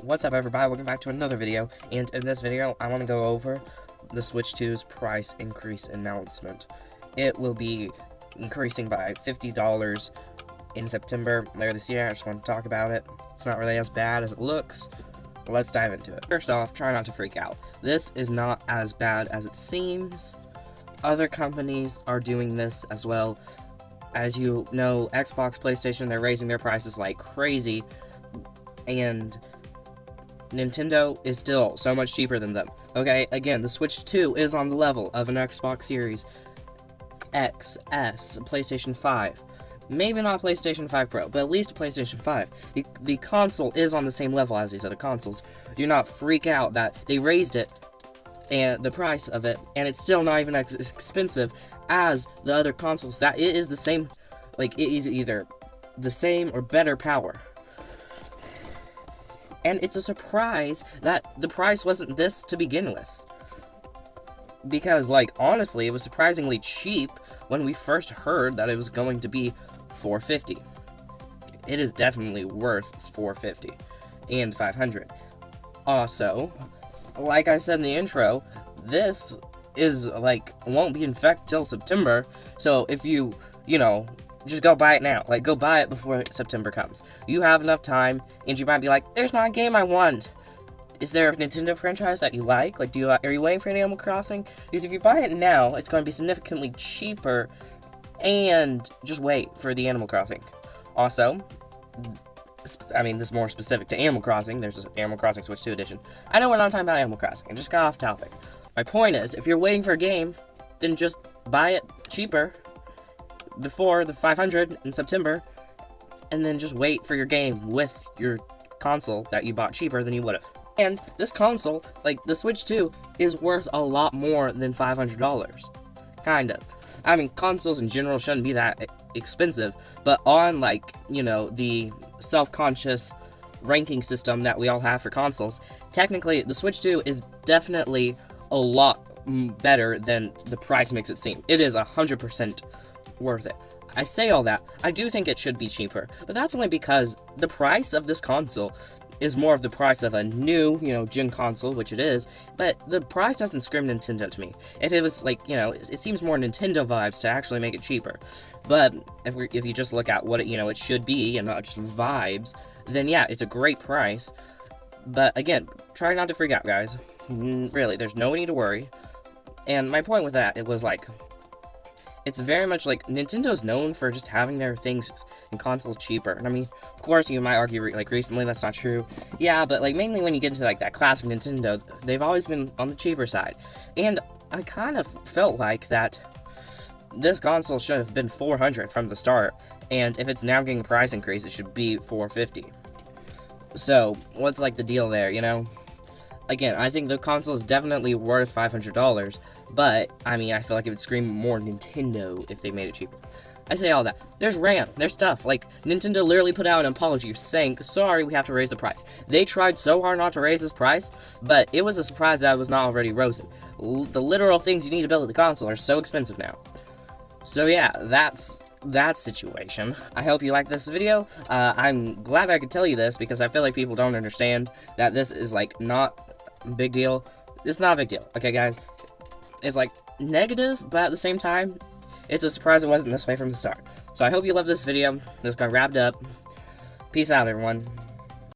What's up everybody, welcome back to another video, and in this video I want to go over the Switch 2's price increase announcement. It will be increasing by $50 in September later this year. I just want to talk about it. It's not really as bad as it looks. Let's dive into it. First off, try not to freak out. This is not as bad as it seems. Other companies are doing this as well. As you know, Xbox, PlayStation, they're raising their prices like crazy, and Nintendo is still so much cheaper than them. Okay, again, the Switch 2 is on the level of an Xbox Series X, S, PlayStation 5. Maybe not PlayStation 5 Pro, but at least a PlayStation 5. The console is on the same level as these other consoles. Do not freak out that they raised it, and the price of it, and it's still not even as expensive as the other consoles. That it is the same, like, it is either the same or better power. And it's a surprise that the price wasn't this to begin with. Because, like, honestly, it was surprisingly cheap when we first heard that it was going to be $450. It is definitely worth $450 and $500. Also, like I said in the intro, this is, like, won't be in effect till September. So if you just go buy it now. Like, go buy it before September comes. You have enough time, and you might be like, there's not a game I want. Is there a Nintendo franchise that you like? Like, are you waiting for Animal Crossing? Because if you buy it now, it's going to be significantly cheaper, and just wait for the Animal Crossing. Also, I mean, this is more specific to Animal Crossing. There's an Animal Crossing Switch 2 edition. I know we're not talking about Animal Crossing. I just got off topic. My point is, if you're waiting for a game, then just buy it cheaper before the $500 in September, and then just wait for your game with your console that you bought cheaper than you would have. And this console, like the Switch 2, is worth a lot more than $500. Kind of. I mean, consoles in general shouldn't be that expensive, but on, like, the self-conscious ranking system that we all have for consoles, technically, the Switch 2 is definitely a lot better than the price makes it seem. It is 100% worth it. I say all that. I do think it should be cheaper, but that's only because the price of this console is more of the price of a new, gen console, which it is, but the price doesn't scream Nintendo to me. If it was, like, it seems more Nintendo vibes to actually make it cheaper. But if you just look at what it should be and not just vibes, then yeah, it's a great price. But again, try not to freak out, guys. Really, there's no need to worry. And my point with that, it was like, it's very much like Nintendo's known for just having their things and consoles cheaper. And I mean, of course, you might argue, like, recently that's not true. Yeah, but, like, mainly when you get into, like, that classic Nintendo, they've always been on the cheaper side. And I kind of felt like that this console should have been $400 from the start. And if it's now getting a price increase, it should be $450. So, what's, like, the deal there, Again, I think the console is definitely worth $500, but, I mean, I feel like it would scream more Nintendo if they made it cheaper. I say all that. There's RAM, there's stuff. Like, Nintendo literally put out an apology saying, sorry, we have to raise the price. They tried so hard not to raise this price, but it was a surprise that it was not already risen. The literal things you need to build the console are so expensive now. So yeah, that's that situation. I hope you liked this video. I'm glad I could tell you this, because I feel like people don't understand that this is, like, not a big deal. It's not a big deal, okay, guys? It's, like, negative, but at the same time, it's a surprise it wasn't this way from the start. So I hope you loved this video. This got wrapped up. Peace out, everyone.